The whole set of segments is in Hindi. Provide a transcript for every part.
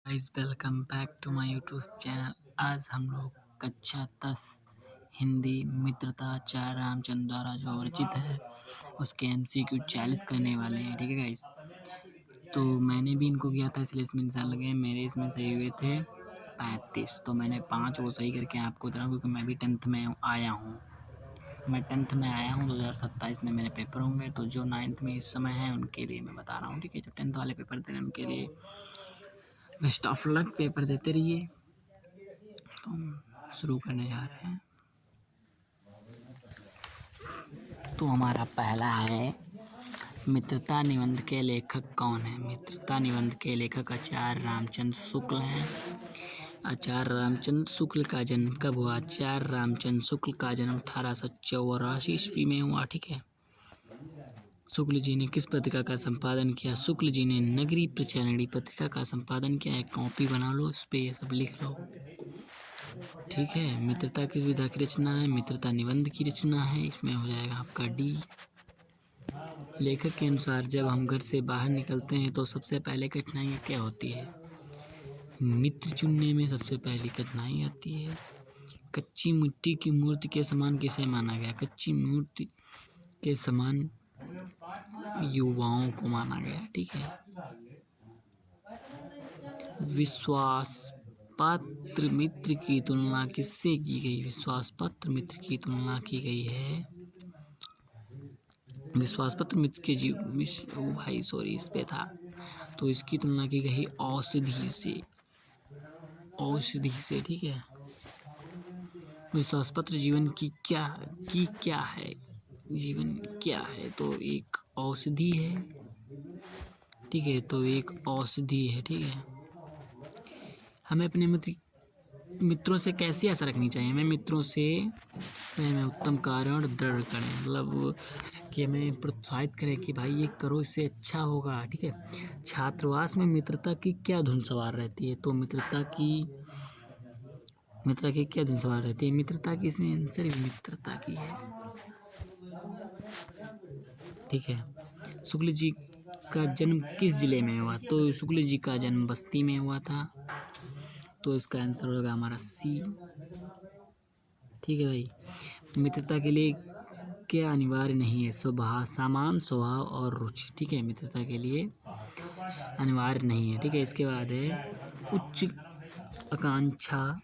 Guys welcome back to my YouTube channel. आज हम लोग कक्षा 10 हिंदी मित्रता चार रामचंद्र द्वारा जो रचित है उसके MCQ 40 करने वाले हैं। ठीक है गाइस, तो मैंने भी इनको किया था इसलिए इसमें निशान लगे। मेरे इसमें सही हुए थे 35, तो मैंने 5 वो सही करके आपको दे रहा हूँ क्योंकि मैं भी 10th में आया हूँ। मैं 10th में आया हूँ, 2027 में मेरे पेपर होंगे। तो जो 9th में इस समय है उनके लिए मैं बता रहा हूँ। ठीक है, जो 10th वाले पेपर दे रहे हैं उनके लिए बेस्ट ऑफ लक, पेपर देते रहिए। तो हम शुरू करने जा रहे हैं। तो हमारा पहला है, मित्रता निबंध के लेखक कौन है। मित्रता निबंध के लेखक आचार्य रामचंद्र शुक्ल हैं। आचार्य रामचंद्र शुक्ल का जन्म कब हुआ? आचार्य रामचंद्र शुक्ल का जन्म 1884 ईस्वी में हुआ। ठीक है। शुक्ल जी ने किस पत्रिका का संपादन किया? शुक्ल जी ने नगरी प्रचारिणी पत्रिका का संपादन किया है। कॉपी बना लो, उस पर ये सब लिख लो। ठीक है। मित्रता किस विधा की रचना है? मित्रता निबंध की रचना है। इसमें हो जाएगा आपका डी। लेखक के अनुसार जब हम घर से बाहर निकलते हैं तो सबसे पहले कठिनाइयाँ क्या होती है? मित्र चुनने में सबसे पहली कठिनाई आती है। कच्ची मिट्टी की मूर्ति के समान किसे माना गया? कच्ची मूर्ति के समान युवाओं को माना गया। ठीक है। विश्वास पात्र मित्र की तुलना किससे की गई? विश्वास पात्र मित्र की तुलना की गई है। विश्वास पात्र मित्र के इस पे था, तो इसकी तुलना की गई औषधि से। औषधि से। ठीक है। विश्वास पात्र जीवन की क्या है? जीवन क्या है? तो एक औषधि है। ठीक है, तो एक औषधि है। ठीक है। हमें अपने मित्रों से कैसी आशा रखनी चाहिए? हमें मित्रों से हमें उत्तम कार्य और दृढ़ करें, मतलब कि हमें प्रोत्साहित करें कि भाई ये करो, इससे अच्छा होगा। ठीक है। छात्रावास में मित्रता की क्या धुन सवार रहती है? तो मित्रता की क्या धुन सवार रहती है? मित्रता की, इसमें आंसर मित्रता की है। ठीक है। शुक्ल जी का जन्म किस जिले में हुआ? तो शुक्ल जी का जन्म बस्ती में हुआ था, तो इसका आंसर होगा हमारा सी। ठीक है भाई। मित्रता के लिए क्या अनिवार्य नहीं है? स्वभाव, समान स्वभाव और रुचि। ठीक है, मित्रता के लिए अनिवार्य नहीं है। ठीक है। इसके बाद है, उच्च आकांक्षा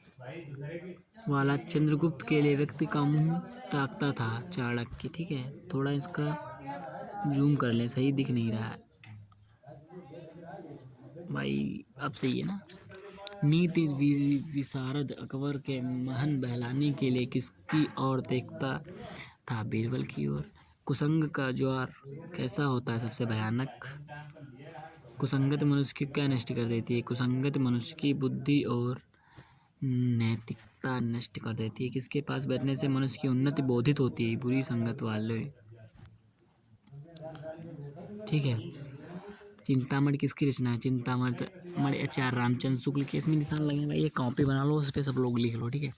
वाला चंद्रगुप्त के लिए व्यक्ति का मुंह ताकता था चाणक्य। ठीक है। थोड़ा इसका जूम कर लें, सही दिख नहीं रहा है भाई। अब सही है ना? नीति विशारद अकबर के महल बहलाने के लिए किसकी ओर देखता था? बीरबल की ओर। कुसंग का ज्वार कैसा होता है? सबसे भयानक। कुसंगत मनुष्य की क्या नष्ट कर देती है? कुसंगत मनुष्य की बुद्धि और नैतिकता नष्ट कर देती है। किसके पास बैठने से मनुष्य की उन्नति बोधित होती है? बुरी संगत वाले। ठीक है। चिंतामणि किसकी रचना है? चिंतामणि आचार्य रामचंद्र शुक्ल के। इसमें निशान लगे भाई, ये कॉपी बना लो, उस पर सब लोग लिख लो। ठीक है।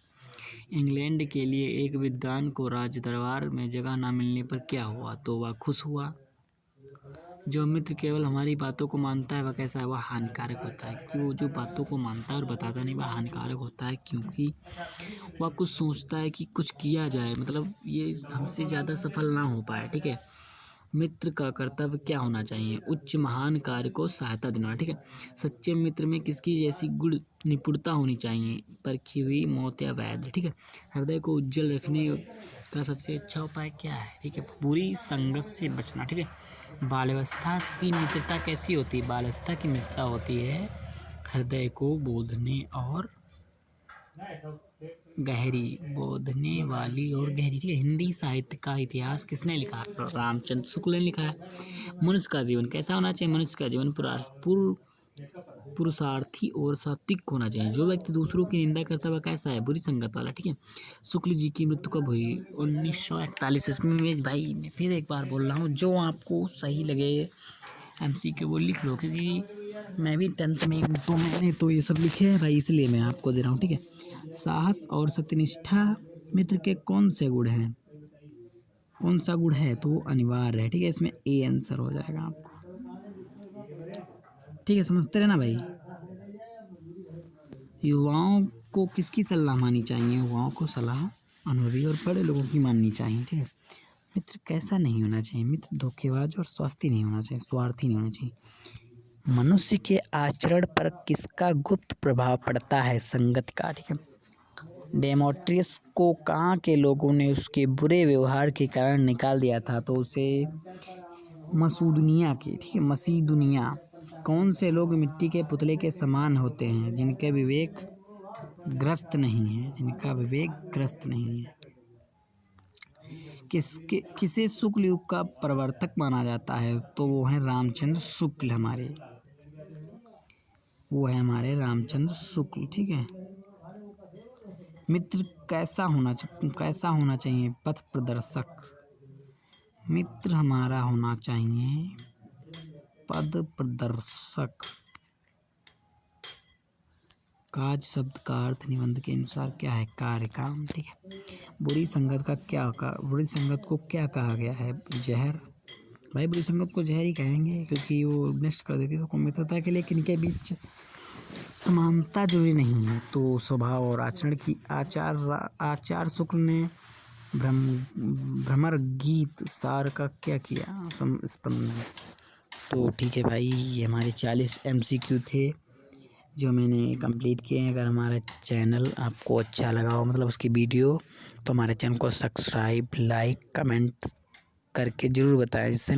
इंग्लैंड के लिए एक विद्वान को राज दरबार में जगह न मिलने पर क्या हुआ? तो वह खुश हुआ। जो मित्र केवल हमारी बातों को मानता है वह कैसा है? वह हानिकारक होता है। कि वो जो बातों को मानता है और बताता नहीं, वह हानिकारक होता है, क्योंकि वह कुछ सोचता है कि कुछ किया जाए, मतलब ये हमसे ज़्यादा सफल ना हो पाए। ठीक है। मित्र का कर्तव्य क्या होना चाहिए? उच्च महान कार्य को सहायता देना। ठीक है। सच्चे मित्र में किसकी जैसी गुण निपुणता होनी चाहिए? परखी हुई मौत या वैध। ठीक है। हृदय को उज्जवल रखने का सबसे अच्छा उपाय क्या है? ठीक है। बुरी संगत से बचना। ठीक है। बाल्यावस्था की मित्रता कैसी होती है? बाल्यावस्था की मित्रता होती है हृदय को बोधने और गहरी, बोधने वाली और गहरी। ठीक है। हिंदी साहित्य का इतिहास किसने लिखा? रामचंद्र शुक्ल ने लिखा है। मनुष्य का जीवन कैसा होना चाहिए? मनुष्य का जीवन पुरुषार्थी और सात्विक होना चाहिए। जो व्यक्ति दूसरों की निंदा करता है वह कैसा है? बुरी संगत वाला। ठीक है। शुक्ल जी की मृत्यु कब हुई? 1941 ईस्वी में। भाई मैं फिर एक बार बोल रहा हूँ, जो आपको सही लगे MCQ वो लिख लो, क्योंकि मैं भी 10th में हूँ, तो मैंने तो ये सब लिखे हैं भाई, इसलिए मैं आपको दे रहा हूँ। ठीक है। साहस और सत्यनिष्ठा मित्र के कौन से गुण हैं? कौन सा गुण है? तो वो अनिवार्य है। ठीक है। इसमें A आंसर हो जाएगा आपको। ठीक है, समझते रहना भाई। युवाओं को किसकी सलाह माननी चाहिए? युवाओं को सलाह अनुभवी और बड़े लोगों की माननी चाहिए, ठीक है। मित्र कैसा नहीं होना चाहिए? मित्र धोखेबाज और स्वार्थी नहीं होना चाहिए, स्वार्थी नहीं होना चाहिए। मनुष्य के आचरण पर किसका गुप्त प्रभाव पड़ता है? संगत का, ठीक है। डेमेट्रियस को कहाँ के लोगों ने उसके बुरे व्यवहार के कारण निकाल दिया था? तो उसे मसूदुनिया के, ठीक है, मसीदुनिया। कौन से लोग मिट्टी के पुतले के समान होते हैं? जिनके विवेक ग्रस्त नहीं है, जिनका विवेक ग्रस्त नहीं है। किसे शुक्ल युग का प्रवर्तक माना जाता है? तो वो है रामचंद्र शुक्ल, वो है हमारे रामचंद्र शुक्ल, ठीक है। मित्र कैसा होना चाहिए? पथ प्रदर्शक। मित्र हमारा होना चाहिए पद प्रदर्शक। काज शब्द का अर्थ निबंध के अनुसार क्या है? कार्य, काम, ठीक है। बुरी संगत को क्या कहा गया है? जहर। भाई बुरी संगत को जहर ही कहेंगे, क्योंकि वो नष्ट कर देती है तो मित्रता के लिए इनके बीच समानता जरूरी नहीं है। तो स्वभाव और आचरण की आचार शुक्ल ने भ्रमर गीत सार का क्या किया? स्पंदन। तो ठीक है भाई, ये हमारे 40 MCQ थे जो मैंने कंप्लीट किए हैं। अगर हमारा चैनल आपको अच्छा लगा हो, मतलब उसकी वीडियो, तो हमारे चैनल को सब्सक्राइब, लाइक, कमेंट करके ज़रूर बताएं, जिससे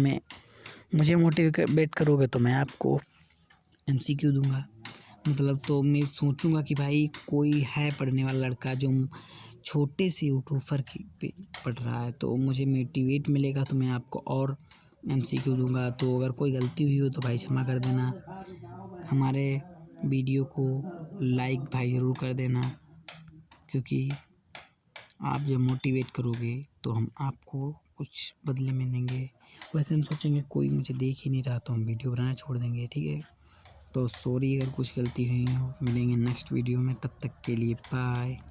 मुझे मोटिवेट करोगे तो मैं आपको MCQ दूंगा। मतलब तो मैं सोचूंगा कि भाई कोई है पढ़ने वाला लड़का जो छोटे से यूट्यूब पे पढ़ रहा है, तो मुझे मोटिवेट मिलेगा, तो मैं आपको और MCQ दूंगा। तो अगर कोई गलती हुई हो तो भाई क्षमा कर देना। हमारे वीडियो को लाइक भाई ज़रूर कर देना, क्योंकि आप जब मोटिवेट करोगे तो हम आपको कुछ बदले में देंगे। वैसे हम सोचेंगे कोई मुझे देख ही नहीं रहा तो हम वीडियो बनाना छोड़ देंगे, ठीक है। तो सॉरी अगर कुछ गलती हुई हो। मिलेंगे नेक्स्ट वीडियो में, तब तक के लिए बाय।